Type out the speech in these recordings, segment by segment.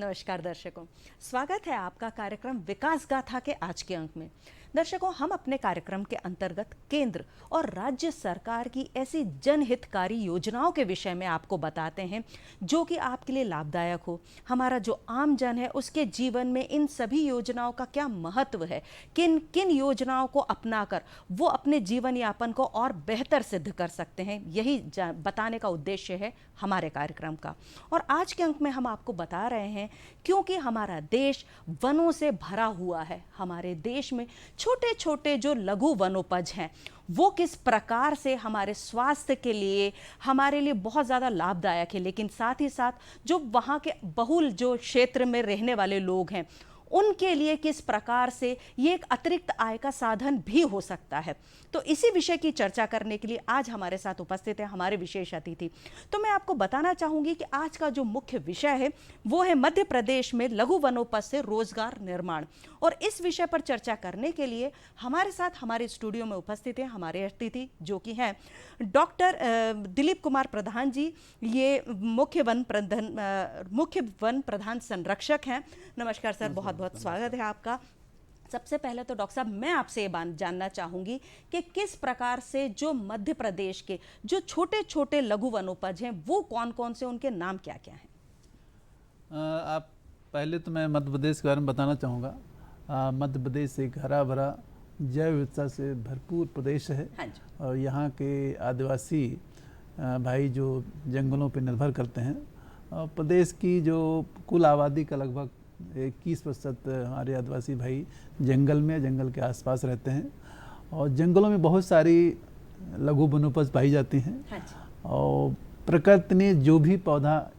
नमस्कार दर्शकों, स्वागत है आपका कार्यक्रम विकास गाथा के आज के अंक में। दर्शकों, हम अपने कार्यक्रम के अंतर्गत केंद्र और राज्य सरकार की ऐसी जनहितकारी योजनाओं के विषय में आपको बताते हैं जो कि आपके लिए लाभदायक हो। हमारा जो आम जन है उसके जीवन में इन सभी योजनाओं का क्या महत्व है, किन किन योजनाओं को अपनाकर वो अपने जीवन यापन को और बेहतर सिद्ध कर सकते हैं, यही बताने का उद्देश्य है हमारे कार्यक्रम का। और आज के अंक में हम आपको बता रहे हैं क्योंकि हमारा देश वनों से भरा हुआ है। हमारे देश में छोटे छोटे जो लघु वनोपज हैं वो किस प्रकार से हमारे स्वास्थ्य के लिए, हमारे लिए बहुत ज़्यादा लाभदायक है, लेकिन साथ ही साथ जो वहाँ के बहुल जो क्षेत्र में रहने वाले लोग हैं उनके लिए किस प्रकार से ये एक अतिरिक्त आय का साधन भी हो सकता है। तो इसी विषय की चर्चा करने के लिए आज हमारे साथ उपस्थित है हमारे विशेष अतिथि। तो मैं आपको बताना चाहूँगी कि आज का जो मुख्य विषय है वो है मध्य प्रदेश में लघु वनोपज से रोजगार निर्माण। और इस विषय पर चर्चा करने के लिए हमारे साथ हमारे स्टूडियो में उपस्थित हैं हमारे अतिथि जो कि हैं डॉक्टर दिलीप कुमार प्रधान जी। ये मुख्य वन प्रधान संरक्षक हैं। नमस्कार सर, बहुत बहुत स्वागत है आपका। सबसे पहले तो डॉक्टर साहब, मैं आपसे ये बात जानना चाहूँगी कि किस प्रकार से जो मध्य प्रदेश के जो छोटे छोटे लघु वनोपज हैं वो कौन कौन से, उनके नाम क्या क्या हैं? आप पहले तो मैं मध्य प्रदेश के बारे में बताना चाहूँगा। मध्य प्रदेश एक हरा भरा जैव विविधता से भरपूर प्रदेश है। हाँ जी। और यहाँ के आदिवासी भाई जो जंगलों पर निर्भर करते हैं, प्रदेश की जो कुल आबादी का लगभग 21% हमारे आदिवासी भाई जंगल में, जंगल के आसपास रहते हैं। और जंगलों में बहुत सारी लघु वनोपज पाई जाती हैं। हाँ जी। और प्रकृति ने जो भी पौधा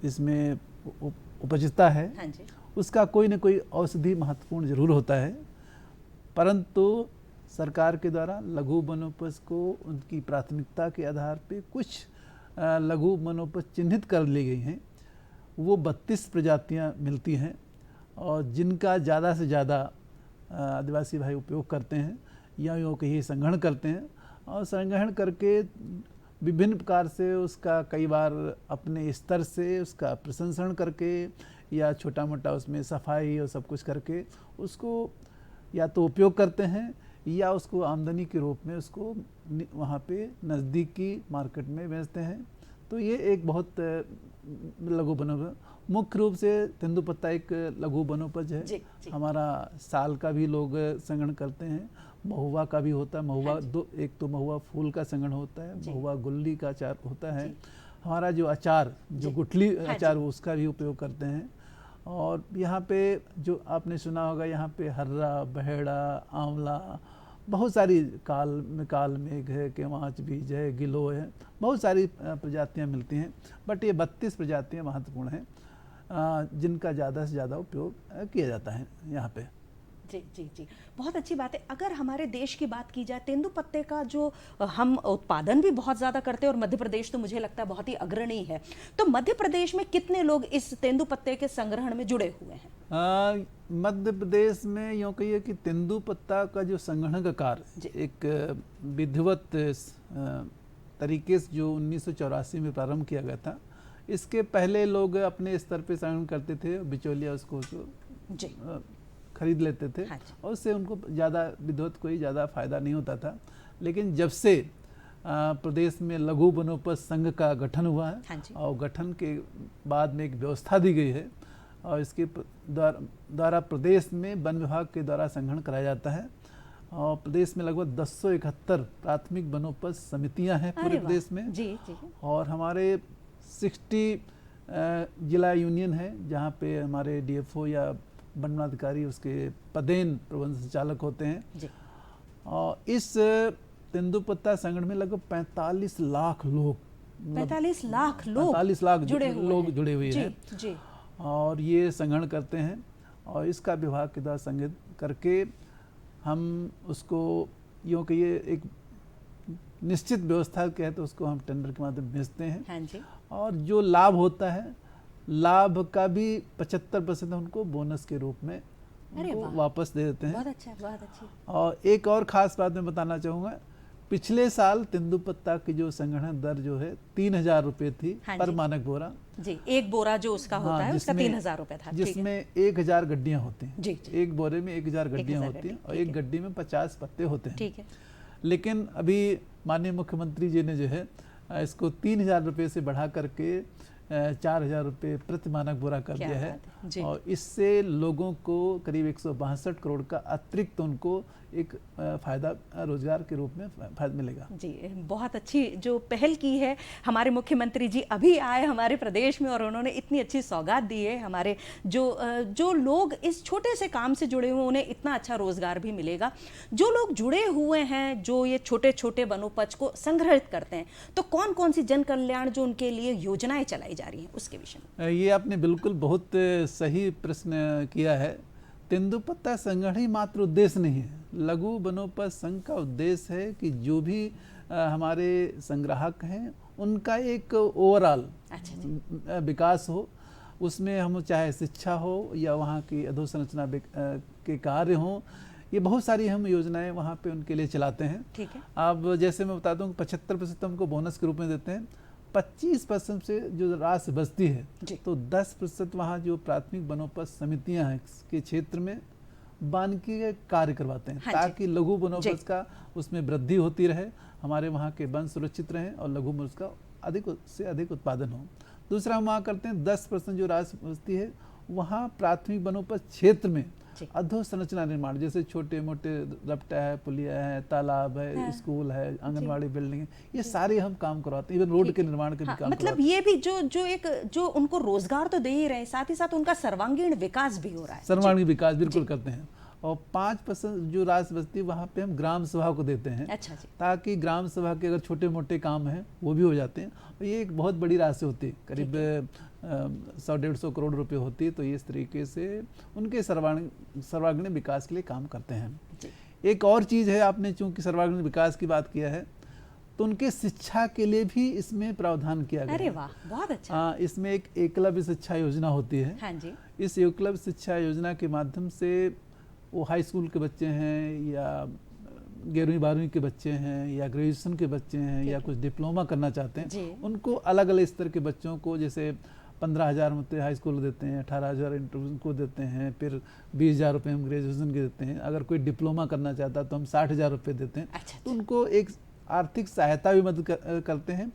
इसमें उपजता है, हाँ जी, उसका कोई न कोई औषधि महत्वपूर्ण जरूर होता है। परंतु सरकार के द्वारा लघु वनोपज को उनकी प्राथमिकता के आधार पे कुछ लघु वनोपज चिन्हित कर ली गई हैं। वो 32 प्रजातियां मिलती हैं और जिनका ज़्यादा से ज़्यादा आदिवासी भाई उपयोग करते हैं या यूँ कहीं संग्रहण करते हैं। और संग्रहण करके विभिन्न प्रकार से उसका कई बार अपने स्तर से उसका प्रशंसण करके या छोटा मोटा उसमें सफाई और सब कुछ करके उसको या तो उपयोग करते हैं या उसको आमदनी के रूप में उसको वहाँ पे नज़दीकी मार्केट में बेचते हैं। तो ये एक बहुत लघु वनोपज, मुख्य रूप से तेंदुपत्ता एक लघु वनोपज है। जी। हमारा साल का भी लोग संग्रहण करते हैं, महुआ का भी होता है। महुआ दो, एक तो महुआ फूल का संग्रहण होता है, महुआ गुल्ली का अचार होता है। हमारा जो अचार, जो गुठली अचार, उसका भी उपयोग करते हैं। और यहाँ पे जो आपने सुना होगा, यहाँ पे हर्रा, बहेड़ा, आंवला, बहुत सारी काल मेघ है, केवांच बीज है, गिलो है, बहुत सारी प्रजातियाँ मिलती हैं। बट ये 32 प्रजातियाँ महत्वपूर्ण हैं जिनका ज़्यादा से ज़्यादा उपयोग किया जाता है यहाँ पे। जी जी जी, बहुत अच्छी बात है। अगर हमारे देश की बात की जाए, तेंदुपत्ते का जो हम उत्पादन भी बहुत ज़्यादा करते हैं और मध्य प्रदेश तो मुझे लगता है बहुत ही अग्रणी है। तो मध्य प्रदेश में कितने लोग इस तेंदुपत्ते के संग्रहण में जुड़े हुए हैं? मध्य प्रदेश में यूँ कहिए कि तेंदुपत्ता का जो संग्रहण का कार्य एक विधिवत तरीके से जो 1984 में प्रारंभ किया गया था। इसके पहले लोग अपने स्तर पे संग्रहण करते थे, बिचौलिया उसको खरीद लेते थे। हाँ, और उससे उनको ज़्यादा विधिवत कोई ज़्यादा फायदा नहीं होता था। लेकिन जब से प्रदेश में लघु वनोपज संघ का गठन हुआ है, हाँ, और गठन के बाद में एक व्यवस्था दी गई है और इसके द्वारा प्रदेश में वन विभाग के द्वारा संग्रहण कराया जाता है। और प्रदेश में लगभग 271 प्राथमिक वनोपज समितियां हैं पूरे प्रदेश में। जी जी। और हमारे 60 जिला यूनियन है जहाँ पे हमारे डीएफओ या वनाधिकारी उसके पदेन प्रबंध संचालक होते हैं जी। और इस तेंदुपत्ता संग्रहण में लगभग 45 लाख लोग 45 लाख जुड़े हुए हैं जी। और ये संग्रहण करते हैं। और इसका विभाग के द्वारा संग्रहित करके हम उसको यूँ कहिए एक निश्चित व्यवस्था के है तो उसको हम टेंडर के माध्यम बेचते हैं। हाँ जी। और जो लाभ होता है, लाभ का भी 75% उनको बोनस के रूप में उनको वापस दे देते हैं। बहुत अच्छा, बहुत अच्छी। और एक और ख़ास बात मैं बताना चाहूँगा पिछले साल तेंदुपत्ता की जो संग्रहण दर जो है 3,000 रुपये थी हाँ पर जी। मानक बोरा। जी, एक बोरा जो उसका होता है उसका 3,000 रुपए था। ठीक है। जिसमें 1,000 गड्डियां होती हैं। जी, जी। एक बोरे में 1,000 गड्डियां 1,000 होती हैं और ठीक एक है। गड्डी में 50 पत्ते होते हैं। ठीक है। लेकिन अभी माननीय मुख्यमंत्री जी ने जो है इसको 3,000 रुपये से बढ़ा करके 4,000 रुपये प्रति मानक बोरा कर क्या दिया है। बात है। जी। और इससे लोगों को करीब 162 करोड़ का अतिरिक्त उनको एक फायदा रोजगार के रूप में फायदा मिलेगा। जी, बहुत अच्छी जो पहल की है हमारे मुख्यमंत्री जी। अभी आए हमारे प्रदेश में और उन्होंने इतनी अच्छी सौगात दी है। हमारे जो लोग इस छोटे से काम से जुड़े हुए उन्हें इतना अच्छा रोजगार भी मिलेगा। जो लोग जुड़े हुए हैं, जो ये छोटे छोटे वनोपज को संग्रहित करते हैं, तो कौन कौन सी जन कल्याण जो उनके लिए योजनाएं चलाई जा रही हैं उसके विषय में? ये आपने बिल्कुल बहुत सही प्रश्न किया है। तेंदुपत्ता संग्रहण ही मात्र उद्देश्य नहीं है। लघु वनोपज संघ का उद्देश्य है कि जो भी हमारे संग्राहक हैं उनका एक ओवरऑल विकास हो। उसमें हम चाहे शिक्षा हो या वहाँ की अधोसंरचना के कार्य हों, ये बहुत सारी हम योजनाएं वहाँ पे उनके लिए चलाते हैं। ठीक है। अब जैसे मैं बताता हूँ 75% हमको बोनस के रूप में देते हैं। 25% से जो राशि बचती है तो 10% वहाँ जो प्राथमिक वनोपज समितियां हैं के क्षेत्र में वानिकी के कार्य करवाते हैं। हाँ, ताकि लघु वनोपज का उसमें वृद्धि होती रहे, हमारे वहाँ के वन सुरक्षित रहें और लघु वनोपज का अधिक से अधिक उत्पादन हो। दूसरा हम वहाँ करते हैं 10% जो राशि बचती है वहाँ प्राथमिक वनोपज क्षेत्र में अधोसंरचना निर्माण, जैसे छोटे मोटे रपटा है, पुलिया है, तालाब है, स्कूल है, आंगनवाड़ी बिल्डिंग है, ये सारे हम काम करवाते हैं। इवन रोड के निर्माण के भी काम मतलब ये भी जो उनको रोजगार तो दे ही रहे हैं, साथ ही साथ उनका सर्वांगीण विकास भी हो रहा है। सर्वांगीण विकास बिल्कुल करते हैं। और 5% जो राशि बचती है वहाँ पे हम ग्राम सभा को देते हैं। अच्छा जी। ताकि ग्राम सभा के अगर छोटे मोटे काम हैं वो भी हो जाते हैं। और ये एक बहुत बड़ी राशि होती है, करीब 100-150 करोड़ रुपए होती है। तो ये इस तरीके से उनके सर्वांगीण विकास के लिए काम करते हैं। एक और चीज़ है, आपने चूंकि सर्वांगीण विकास की बात किया है तो उनके शिक्षा के लिए भी इसमें प्रावधान किया गया। अरे वाह, बहुत अच्छा। इसमें एक एकलव्य शिक्षा योजना होती है। हाँ जी। इस एकलव्य शिक्षा योजना के माध्यम से वो हाई स्कूल के बच्चे हैं या 11वीं 12वीं के बच्चे हैं या ग्रेजुएशन के बच्चे हैं या कुछ डिप्लोमा करना चाहते हैं, उनको अलग अलग स्तर के बच्चों को जैसे 15,000 रुपये हाई स्कूल देते हैं, 18,000 इंटर को देते हैं, फिर 20,000 रुपये हम ग्रेजुएशन के देते हैं। अगर कोई डिप्लोमा करना चाहता है तो हम 60,000 रुपये देते हैं। अच्छा। तो उनको एक आर्थिक सहायता भी मदद करते हैं।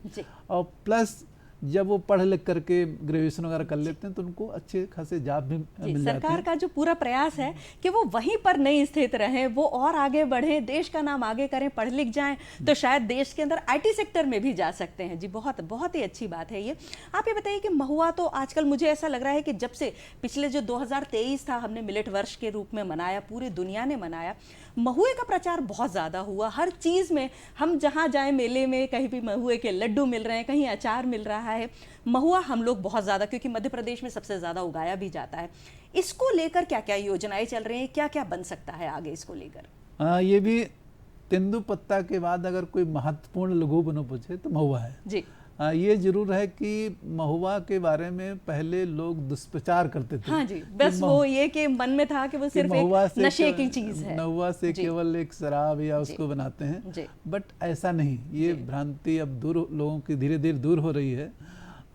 और प्लस जब वो पढ़ लिख करके ग्रेजुएशन वगैरह कर लेते हैं तो उनको अच्छे खासे जॉब भी मिल जाते हैं। सरकार का जो पूरा प्रयास है कि वो वहीं पर नहीं स्थित रहें, वो और आगे बढ़ें, देश का नाम आगे करें, पढ़ लिख जाएं तो शायद देश के अंदर आईटी सेक्टर में भी जा सकते हैं। जी, बहुत बहुत ही अच्छी बात है ये। आप ये बताइए कि महुआ तो आजकल मुझे ऐसा लग रहा है कि जब से पिछले जो 2023 था हमने मिलेट वर्ष के रूप में मनाया, पूरी दुनिया ने मनाया, महुए का प्रचार बहुत ज़्यादा हुआ। हर चीज़ में हम जहाँ जाएं मेले में कहीं भी महुए के लड्डू मिल रहे हैं, कहीं अचार मिल रहा है। महुआ हम लोग बहुत ज़्यादा, क्योंकि मध्य प्रदेश में सबसे ज़्यादा उगाया भी जाता है। इसको लेकर क्या क्या योजनाएं चल रही हैं, क्या क्या बन सकता है आगे इसको लेकर? ये भी तेंदुपत्ता के बाद अगर कोई महत्वपूर्ण लघु वनोपज है तो महुआ है जी। ये जरूर है कि महुआ के बारे में पहले लोग दुष्प्रचार करते थे। हाँ जी, बस वो ये कि मन में था कि वो सिर्फ एक नशे की चीज है, महुआ से केवल एक शराब या उसको बनाते हैं, बट ऐसा नहीं। ये भ्रांति अब लोगों की धीरे धीरे दूर हो रही है।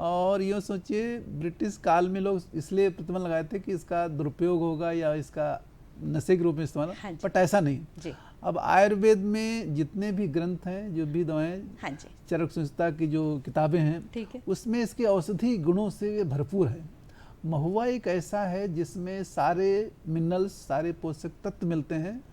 और यूँ सोचिए ब्रिटिश काल में लोग इसलिए प्रतिबंध लगाए थे कि इसका दुरुपयोग होगा या इसका नशे के रूप में इस्तेमाल, बट ऐसा नहीं। अब आयुर्वेद में जितने भी ग्रंथ हैं, जो भी दवाएं, चरक संहिता की जो किताबें हैं, उसमें इसके औषधि गुणों से ये भरपूर है। महुआ एक ऐसा है जिसमें सारे मिनरल्स, सारे पोषक तत्व मिलते हैं।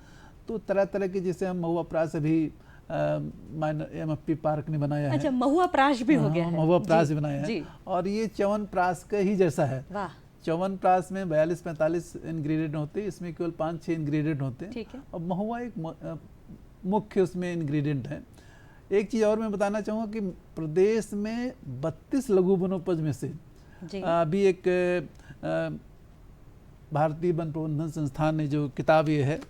तो तरह तरह के, जैसे हम महुआ प्राश अभी MFP पार्क ने बनाया है। अच्छा, महुआ प्राश भी हो गया है। महुआ प्राश भी बनाया है और ये च्यवनप्राश का ही जैसा है। वाह। च्यवनप्राश में 42-45 इंग्रेडिएंट होते हैं, इसमें केवल 5-6 इंग्रेडिएंट होते हैं। ठीक है। और महुआ एक मुख्य उसमें इंग्रेडिएंट है। एक चीज और मैं बताना चाहूँगा कि प्रदेश में 32 लघु वनोपज में से अभी एक भारतीय वन प्रबंधन संस्थान ने जो किताब ये है,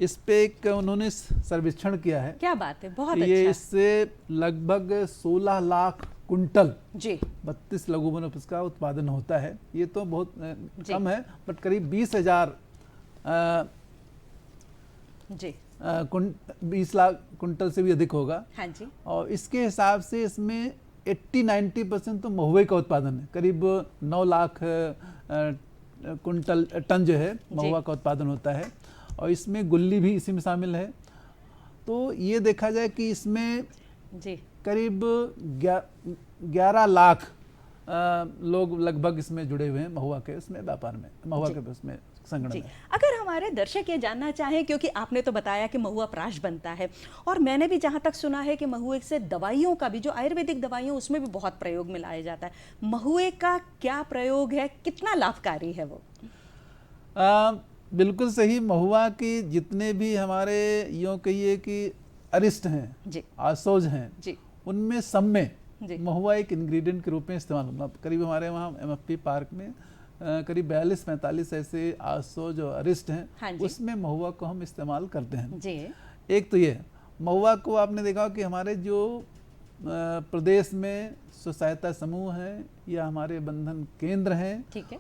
इस पे एक उन्होंने सर्वेक्षण किया है। क्या बात है, बहुत ये अच्छा। इससे लगभग 16 लाख कुंटल जी 32 लघु वनोपज का उत्पादन होता है। ये तो बहुत कम है, बट करीब 20,000 जी 20 लाख कुंटल से भी अधिक होगा। हाँ जी। और इसके हिसाब से इसमें 80-90% तो महुए का उत्पादन है। करीब 9 लाख कुंटल टन जो है महुआ का उत्पादन होता है, और इसमें गुल्ली भी इसी में शामिल है। तो ये देखा जाए कि इसमें जी करीब 11 लाख लोग लगभग इसमें जुड़े हुए हैं महुआ के उसमें व्यापार में, महुआ के उसमें संगठन जी। में। अगर हमारे दर्शक ये जानना चाहें, क्योंकि आपने तो बताया कि महुआ प्राश बनता है, और मैंने भी जहाँ तक सुना है कि महुए से दवाइयों का भी, जो आयुर्वेदिक दवाइयाँ उसमें भी बहुत प्रयोग में लाया जाता है, महुए का क्या प्रयोग है, कितना लाभकारी है वो? बिल्कुल सही। महुआ की जितने भी हमारे यूँ कहिए कि अरिष्ट हैं जी, आसोज हैं जी, उनमें सब में जी। महुआ एक इंग्रेडिएंट के रूप में इस्तेमाल होगा। करीब हमारे वहाँ MFP पार्क में करीब 42-45 ऐसे आसोज और अरिष्ट हैं। हाँ जी। उसमें महुआ को हम इस्तेमाल करते हैं। जी, एक तो ये महुआ को आपने देखा कि हमारे जो प्रदेश में स्व सहायता समूह हैं या हमारे बंधन केंद्र हैं, ठीक है,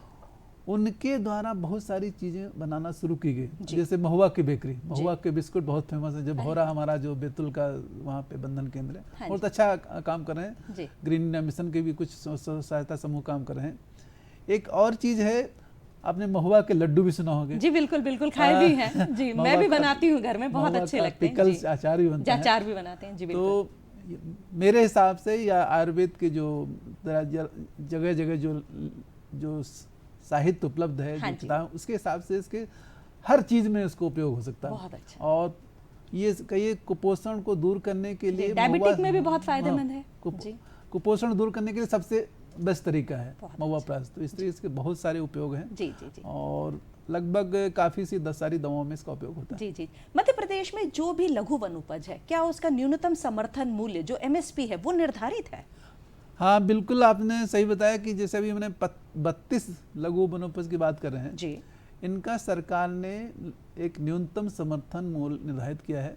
उनके द्वारा बहुत सारी चीज़ें बनाना शुरू की गई। जी। जैसे महुआ की बेकरी, महुआ के बिस्कुट बहुत फेमस है। जब भौरा हमारा जो बैतूल का वहाँ पे बंधन केंद्र है, हाँ बहुत अच्छा काम कर रहे हैं। जी, ग्रीन इंडिया मिशन के भी कुछ स्व सहायता समूह काम कर रहे हैं। एक और चीज़ है, आपने महुआ के लड्डू भी सुना होंगे। जी, बिल्कुल बिल्कुल खाए भी हैं जी, मैं भी बनाती हूँ घर में, बहुत अच्छे लगते हैं। पिकल्स अचार भी बनता है। अचार भी बनाते हैं जी, बिल्कुल। तो मेरे हिसाब से या आयुर्वेद के जो जगह जगह जो साहित्य उपलब्ध है, हाँ जो जी। किताब, उसके हिसाब से इसके हर चीज में इसको उपयोग हो सकता है। बहुत अच्छा। और ये कहिए कुपोषण को दूर करने के लिए डायबिटिक में भी बहुत हाँ, फायदेमंद है जी। कुपोषण दूर करने के लिए सबसे बेस्ट तरीका है बहुत महुआ प्राश। तो इसलिए इसके बहुत सारे उपयोग हैं जी जी जी और लगभग काफी सी 10 सारी दवाओं में इसका उपयोग होता है। जी जी। मध्य प्रदेश में जो भी लघु वनोपज है, क्या उसका न्यूनतम समर्थन मूल्य जो MSP है वो निर्धारित है? हाँ बिल्कुल, आपने सही बताया कि जैसे अभी हमने 32 लघु वनोपज की बात कर रहे हैं जी, इनका सरकार ने एक न्यूनतम समर्थन मूल्य निर्धारित किया है।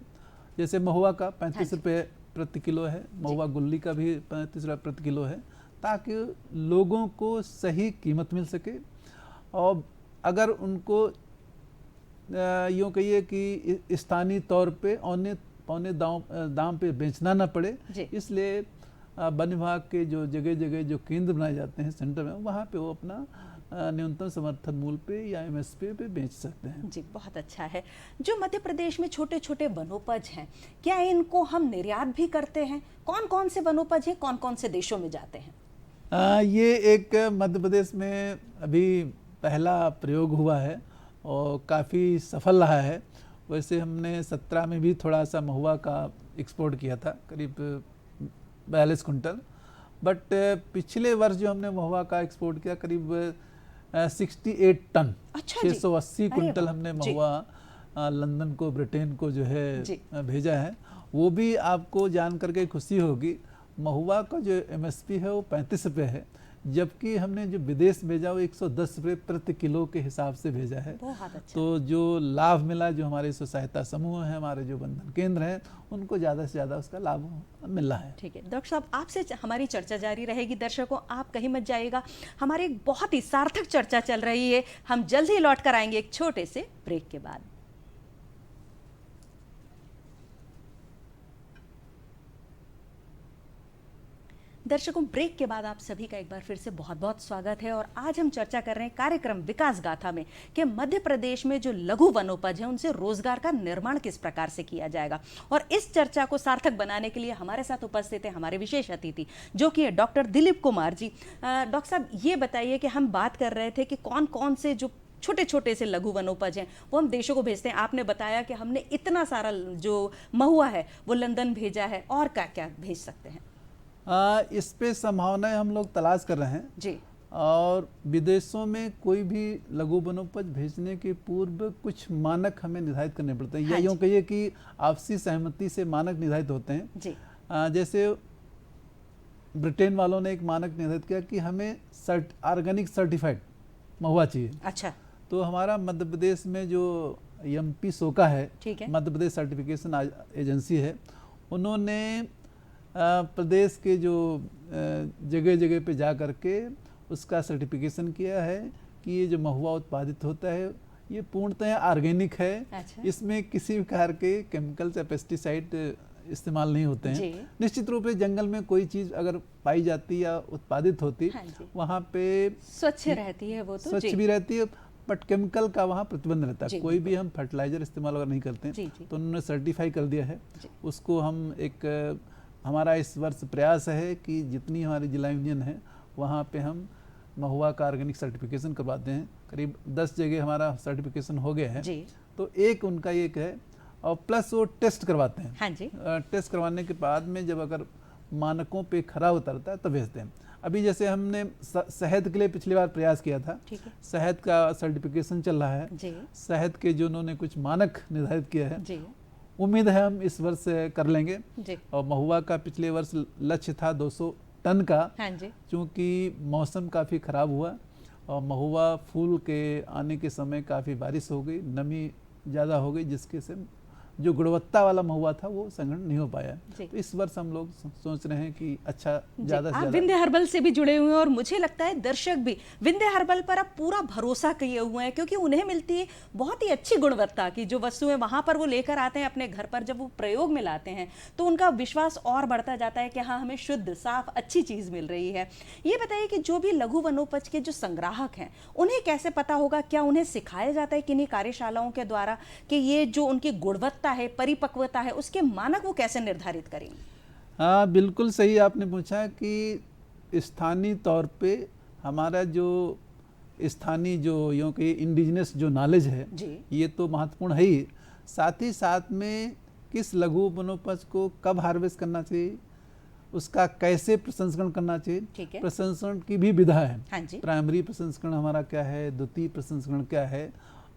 जैसे महुआ का 35 रुपये प्रति किलो है, महुआ गुल्ली का भी 35 रुपये प्रति किलो है, ताकि लोगों को सही कीमत मिल सके। और अगर उनको यूँ कहिए कि स्थानीय तौर पे औने पौने दाम पे बेचना ना पड़े, इसलिए वन विभाग के जो जगह जगह जो केंद्र बनाए जाते हैं सेंटर में, वहाँ पे वो अपना न्यूनतम समर्थन मूल्य पे या MSP पे बेच सकते हैं। जी, बहुत अच्छा है। जो मध्य प्रदेश में छोटे छोटे वनोपज हैं, क्या इनको हम निर्यात भी करते हैं? कौन कौन से वनोपज हैं, कौन कौन से देशों में जाते हैं? ये एक मध्य प्रदेश में अभी पहला प्रयोग हुआ है और काफ़ी सफल रहा है। वैसे हमने 17 में भी थोड़ा सा महुआ का एक्सपोर्ट किया था, करीब 42 कुंटल। बट पिछले वर्ष जो हमने महुआ का एक्सपोर्ट किया करीब 68 टन, अच्छा 680 कुंटल हमने महुआ लंदन को, ब्रिटेन को जो है भेजा है। वो भी आपको जान करके खुशी होगी, महुआ का जो MSP है वो 35 रुपये है, जबकि हमने जो विदेश भेजा वो 110 रुपये प्रति किलो के हिसाब से भेजा है। बहुत अच्छा। तो जो लाभ मिला, जो हमारे स्व सहायता समूह हैं, हमारे जो बंधन केंद्र हैं, उनको ज़्यादा से ज़्यादा उसका लाभ मिल रहा है। ठीक है डॉक्टर साहब, आपसे हमारी चर्चा जारी रहेगी। दर्शकों, आप कहीं मत जाइएगा, हमारी एक बहुत ही सार्थक चर्चा चल रही है। हम जल्द ही लौट कर आएंगे एक छोटे से ब्रेक के बाद। दर्शकों, ब्रेक के बाद आप सभी का एक बार फिर से बहुत बहुत स्वागत है। और आज हम चर्चा कर रहे हैं कार्यक्रम विकास गाथा में कि मध्य प्रदेश में जो लघु वनोपज है उनसे रोजगार का निर्माण किस प्रकार से किया जाएगा। और इस चर्चा को सार्थक बनाने के लिए हमारे साथ उपस्थित है हमारे विशेष अतिथि, जो कि है डॉक्टर दिलीप कुमार जी। डॉक्टर साहब, ये बताइए कि हम बात कर रहे थे कि कौन कौन से जो छोटे छोटे से लघु वनोपज हैं वो हम देशों को भेजते हैं। आपने बताया कि हमने इतना सारा जो महुआ है वो लंदन भेजा है, और क्या क्या भेज सकते हैं? इस पे संभावनाएं हम लोग तलाश कर रहे हैं जी। और विदेशों में कोई भी लघु वनोपज भेजने के पूर्व कुछ मानक हमें निर्धारित करने पड़ते हैं, या यूँ कहिए कि आपसी सहमति से मानक निर्धारित होते हैं जी। जैसे ब्रिटेन वालों ने एक मानक निर्धारित किया कि हमें ऑर्गेनिक सर्टिफाइड महुआ चाहिए। अच्छा। तो हमारा मध्य प्रदेश में जो MP सोका है, ठीक है, मध्य प्रदेश सर्टिफिकेशन एजेंसी है, उन्होंने प्रदेश के जो जगह जगह पे जा कर के उसका सर्टिफिकेशन किया है कि ये जो महुआ उत्पादित होता है ये पूर्णतः ऑर्गेनिक है। अच्छा। इसमें किसी प्रकार के केमिकल्स या पेस्टिसाइड इस्तेमाल नहीं होते हैं। जी। निश्चित रूप से जंगल में कोई चीज अगर पाई जाती या उत्पादित होती, हाँ जी। वहाँ पे स्वच्छ रहती है वो तो। स्वच्छ जी। भी रहती है, बट केमिकल का वहाँ प्रतिबंध रहता जी, है। कोई भी हम फर्टिलाइजर इस्तेमाल अगर नहीं करते जी, हैं जी। तो उन्होंने सर्टिफाई कर दिया है। जी। उसको हम एक हमारा इस वर्ष प्रयास है कि जितनी हमारी जिला यूनियन है वहाँ पे हम महुआ का ऑर्गेनिक सर्टिफिकेशन करवाते हैं। करीब 10 जगह हमारा सर्टिफिकेशन हो गया है। जी। तो एक उनका एक है, और प्लस वो टेस्ट करवाते हैं। हाँ जी। टेस्ट करवाने के बाद में जब अगर मानकों पे खरा उतरता है तो भेजते हैं। अभी जैसे हमने शहद के लिए पिछली बार प्रयास किया था, ठीक है। शहद का सर्टिफिकेशन चल रहा है। जी। शहद के जो उन्होंने कुछ मानक निर्धारित किया है, जी। उम्मीद है हम इस वर्ष कर लेंगे। जी। और महुआ का पिछले वर्ष लक्ष्य था 200 टन का। हाँ जी। चूँकि मौसम काफ़ी ख़राब हुआ और महुआ फूल के आने के समय काफ़ी बारिश हो गई, नमी ज़्यादा हो गई, जिसके से जो गुणवत्ता वाला महुआ था वो संग्रहण नहीं हो पाया। तो इस वर्ष हम लोग सोच रहे हैं कि अच्छा ज़्यादा से आप ज़्यादा। विंध्य हर्बल से भी जुड़े हुए हैं और मुझे लगता है दर्शक भी विंध्य हर्बल पर अब पूरा भरोसा किए हुए हैं, क्योंकि उन्हें मिलती है बहुत ही अच्छी गुणवत्ता की जो वस्तुएं वहां पर वो लेकर आते हैं अपने घर पर। जब वो प्रयोग में लाते हैं तो उनका विश्वास और बढ़ता जाता है कि हाँ, हमें शुद्ध साफ अच्छी चीज मिल रही है। ये बताइए कि जो भी लघु वनोपज के जो संग्राहक हैं उन्हें कैसे पता होगा, क्या उन्हें सिखाया जाता है किन्हीं कार्यशालाओं के द्वारा कि ये जो उनकी गुणवत्ता है, परिपक्वता है, उसके मानक वो कैसे निर्धारित करेंगे? हाँ, बिल्कुल सही आपने पूछा कि स्थानीय तौर पे हमारा जो स्थानीय जो यूँ कि इंडिजिनस जो नॉलेज है जी। ये तो महत्वपूर्ण है ही। साथ ही साथ में किस लघु वनोपज को कब हार्वेस्ट करना चाहिए, उसका कैसे प्रसंस्करण करना चाहिए। ठीक है। प्रसंस्करण की भी विधा है। हाँ जी। प्राइमरी प्रसंस्करण हमारा क्या है, द्वितीय प्रसंस्करण क्या है,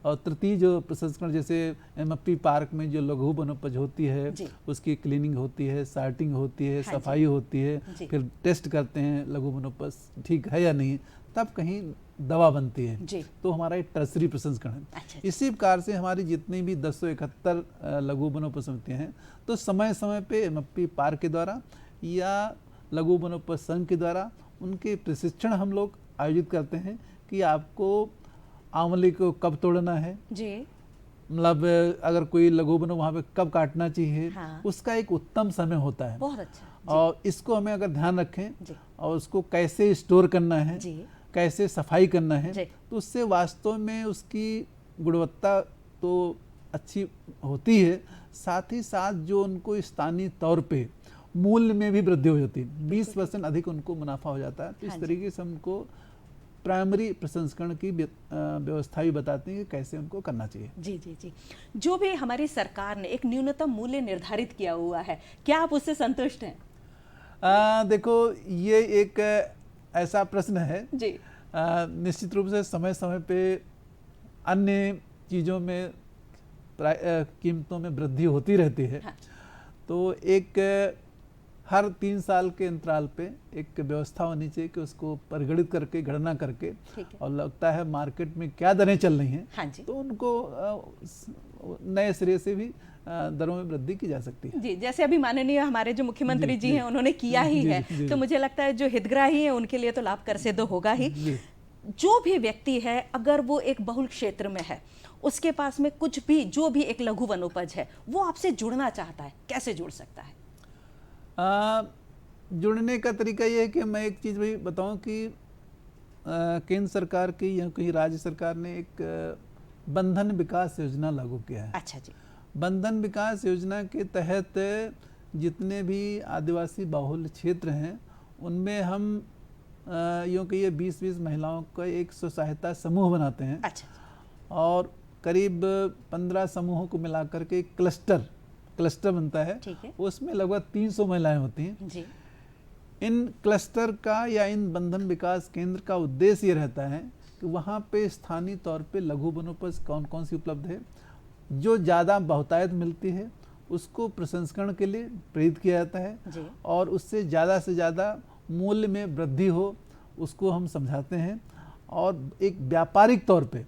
और तृतीय जो प्रसंस्करण जैसे एमएफपी पार्क में जो लघु वनोपज होती है उसकी क्लीनिंग होती है, सार्टिंग होती है, हाँ सफाई होती है, फिर टेस्ट करते हैं लघु वनोपज ठीक है या नहीं, तब कहीं दवा बनती है। जी। तो हमारा एक टर्सरी प्रसंस्करण है। अच्छा। इसी प्रकार से हमारी जितनी भी 1071 लघु वनोपज समितियाँ हैं तो समय समय पे एमएफपी पार्क के द्वारा या लघु वनोपज संघ के द्वारा उनके प्रशिक्षण हम लोग आयोजित करते हैं कि आपको आंवले को कब तोड़ना है जी, मतलब अगर कोई लघु वनो वहाँ पे कब काटना चाहिए। हाँ। उसका एक उत्तम समय होता है। बहुत अच्छा। और इसको हमें अगर ध्यान रखें और उसको कैसे स्टोर करना है जी, कैसे सफाई करना है, तो उससे वास्तव में उसकी गुणवत्ता तो अच्छी होती है, साथ ही साथ जो उनको स्थानीय तौर पे मूल्य में भी वृद्धि हो जाती है, 20% अधिक उनको मुनाफा हो जाता है। तो इस तरीके से हमको प्राइमरी प्रसंस्करण की व्यवस्था भी बताते हैं कि कैसे उनको करना चाहिए। जी जी जी। जो भी हमारी सरकार ने एक न्यूनतम मूल्य निर्धारित किया हुआ है, क्या आप उससे संतुष्ट हैं? देखो, ये एक ऐसा प्रश्न है जी। निश्चित रूप से समय समय पे अन्य चीज़ों में कीमतों में वृद्धि होती रहती है। हाँ। तो एक हर 3 साल के अंतराल पे एक व्यवस्था होनी चाहिए कि उसको परिगणित करके गणना करके और लगता है मार्केट में क्या दरें चल रही हैं। हाँ जी। तो उनको नए सिरे से भी दरों में वृद्धि की जा सकती है। जी, जैसे अभी माननीय हमारे जो मुख्यमंत्री जी हैं उन्होंने किया ही है, तो मुझे लगता है जो हितग्राही है उनके लिए तो लाभ कर से तो होगा ही। जो भी व्यक्ति है अगर वो एक बहुल क्षेत्र में है, उसके पास में कुछ भी जो भी एक लघु वनोपज है, वो आपसे जुड़ना चाहता है, कैसे जुड़ सकता है? जुड़ने का तरीका ये है कि मैं एक चीज़ भी बताऊं कि केंद्र सरकार की या कहीं राज्य सरकार ने एक बंधन विकास योजना लागू किया है। अच्छा जी। बंधन विकास योजना के तहत जितने भी आदिवासी बाहुल्य क्षेत्र हैं उनमें हम यूँ कि ये 20-20 महिलाओं का एक स्व सहायता समूह बनाते हैं। अच्छा। और करीब 15 समूहों को मिलाकर के एक क्लस्टर बनता है। उसमें लगभग 300 महिलाएं होती हैं जी। इन क्लस्टर का या इन बंधन विकास केंद्र का उद्देश्य ये रहता है कि वहाँ पे स्थानीय तौर पे लघु वनोपज कौन कौन सी उपलब्ध है, जो ज़्यादा बहुतायत मिलती है उसको प्रसंस्करण के लिए प्रेरित किया जाता है जी। और उससे ज़्यादा मूल्य में वृद्धि हो उसको हम समझाते हैं, और एक व्यापारिक तौर पे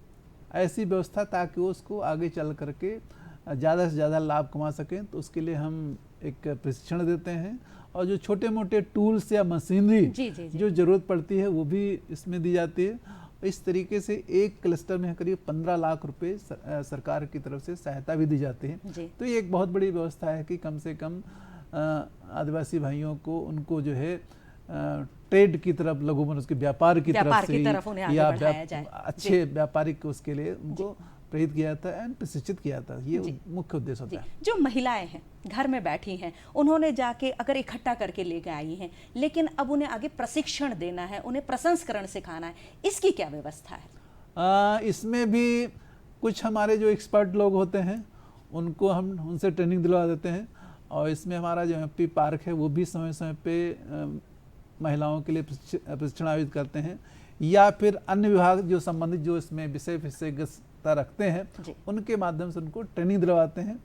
ऐसी व्यवस्था ताकि वो उसको आगे चल करके ज़्यादा से ज़्यादा लाभ कमा सकें। तो उसके लिए हम एक प्रशिक्षण देते हैं, और जो छोटे मोटे टूल्स या मशीनरी जो ज़रूरत पड़ती है वो भी इसमें दी जाती है। इस तरीके से एक क्लस्टर में करीब 15 लाख रुपए सरकार की तरफ से सहायता भी दी जाती है। तो ये एक बहुत बड़ी व्यवस्था है कि कम से कम आदिवासी भाइयों को उनको जो है ट्रेड की तरफ, लघु वनोपज के व्यापार की तरफ से या अच्छे व्यापारिक उसके लिए उनको प्रेरित किया था एंड प्रशिक्षित किया था। ये मुख्य उद्देश्य होता है। जो महिलाएं हैं घर में बैठी हैं, उन्होंने जाके अगर इकट्ठा करके लेके आई हैं, लेकिन अब उन्हें आगे प्रशिक्षण देना है, उन्हें प्रसंस्करण सिखाना है, इसकी क्या व्यवस्था है? इसमें भी कुछ हमारे जो एक्सपर्ट लोग होते हैं उनको हम उनसे ट्रेनिंग दिलवा देते हैं, और इसमें हमारा जो एमपी पार्क है वो भी समय समय पे महिलाओं के लिए प्रशिक्षण आयोजित करते हैं, या फिर अन्य विभाग जो संबंधित जो इसमें विषयता रखते हैं उनके माध्यम से उनको ट्रेनिंग दिलवाते हैं।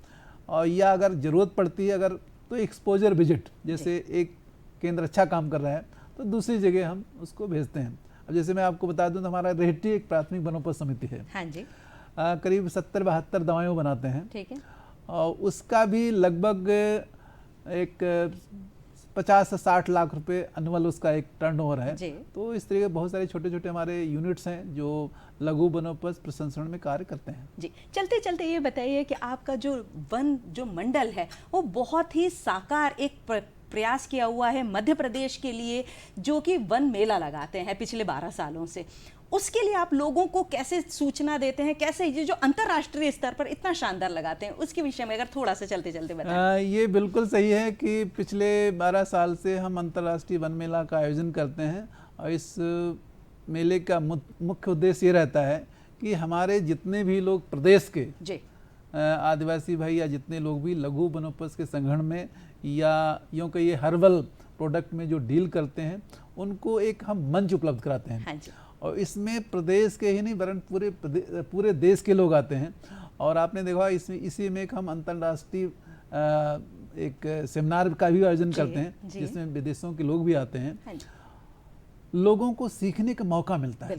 और या अगर ज़रूरत पड़ती है अगर तो एक्सपोजर विजिट, जैसे एक केंद्र अच्छा काम कर रहा है तो दूसरी जगह हम उसको भेजते हैं। अब जैसे मैं आपको बता दूं तो हमारा रेहटी एक प्राथमिक वनोपज समिति है। हाँ जी। करीब 70-72 दवाएं बनाते हैं। ठीक है। और उसका भी लगभग एक 50 से 60 लाख रुपए एनुअल उसका एक टर्नओवर है। तो इस तरह के बहुत सारे छोटे छोटे हमारे यूनिट्स हैं जो लघु वनोपज प्रसंस्करण में कार्य करते हैं। जी, चलते चलते ये बताइए कि आपका जो वन जो मंडल है वो बहुत ही साकार एक प्रयास किया हुआ है मध्य प्रदेश के लिए, जो कि वन मेला लगाते हैं पिछले 12 सालों से। उसके लिए आप लोगों को कैसे सूचना देते हैं, कैसे ये जो अंतर्राष्ट्रीय स्तर पर इतना शानदार लगाते हैं, उसके विषय में अगर थोड़ा सा चलते चलते बताएं। ये बिल्कुल सही है कि पिछले 12 साल से हम अंतर्राष्ट्रीय वन मेला का आयोजन करते हैं, और इस मेले का मुख्य उद्देश्य ये रहता है कि हमारे जितने भी लोग प्रदेश के आदिवासी भाई या जितने लोग भी लघु वनोपज के संग्रहण में या यूँ कहिए हर्बल प्रोडक्ट में जो डील करते हैं उनको एक हम मंच उपलब्ध कराते हैं। हाँ जी। और इसमें प्रदेश के ही नहीं वरन पूरे देश के लोग आते हैं। और आपने देखा इसी में एक हम अंतर्राष्ट्रीय एक सेमिनार का भी आयोजन करते हैं जिसमें विदेशों के लोग भी आते हैं। हाँ, लोगों को सीखने का मौका मिलता है।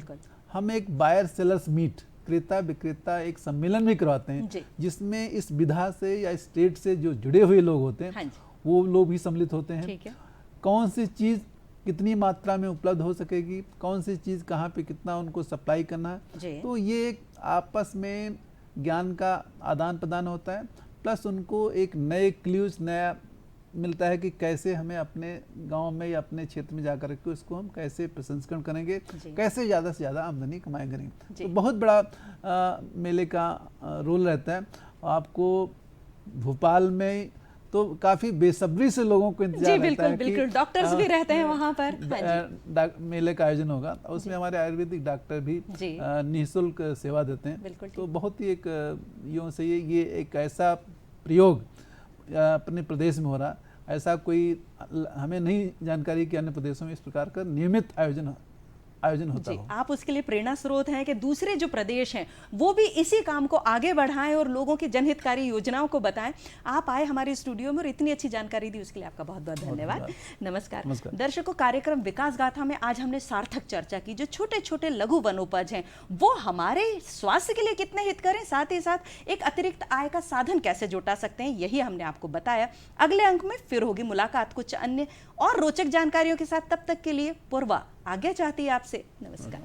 हम एक बायर सेलर्स मीट, क्रेता विक्रेता एक सम्मेलन भी करवाते हैं जिसमें इस विधा से या स्टेट से जो जुड़े हुए लोग होते हैं वो लोग भी सम्मिलित होते हैं। कौन सी चीज़ कितनी मात्रा में उपलब्ध हो सकेगी, कौन सी चीज़ कहाँ पे कितना उनको सप्लाई करना है, तो ये एक आपस में ज्ञान का आदान प्रदान होता है। प्लस उनको एक नए क्ल्यूज नया मिलता है कि कैसे हमें अपने गांव में या अपने क्षेत्र में जाकर के उसको हम कैसे प्रसंस्करण करेंगे, कैसे ज़्यादा से ज़्यादा आमदनी कमाई करेंगे। तो बहुत बड़ा मेले का रोल रहता है। आपको भोपाल में तो काफी बेसब्री से लोगों को इंतजार रहता है। बिल्कुल, डॉक्टर्स भी रहते हैं वहाँ पर। मेले का आयोजन होगा और उसमें हमारे आयुर्वेदिक डॉक्टर भी निःशुल्क सेवा देते हैं। तो बहुत ही एक यूँ से ये एक ऐसा प्रयोग अपने प्रदेश में हो रहा, ऐसा कोई हमें नहीं जानकारी कि अन्य प्रदेशों में इस प्रकार का नियमित आयोजन होता हो। आप उसके लिए प्रेरणा स्रोत हैं कि दूसरे जो प्रदेश हैं वो भी इसी काम को आगे बढ़ाएं और लोगों की जनहितकारी योजनाओं को बताएं। आप आए हमारे स्टूडियो में और इतनी अच्छी जानकारी दी, उसके लिए आपका बहुत बहुत धन्यवाद। नमस्कार दर्शकों, कार्यक्रम विकास गाथा में आज हमने सार्थक चर्चा की। जो छोटे छोटे लघु वनोपज हैं वो हमारे स्वास्थ्य के लिए कितने हित करें, साथ ही साथ एक अतिरिक्त आय का साधन कैसे जुटा सकते हैं, यही हमने आपको बताया। अगले अंक में फिर होगी मुलाकात कुछ अन्य और रोचक जानकारियों के साथ। तब तक के लिए पूर्वा आज्ञा चाहती है आपसे। नमस्कार।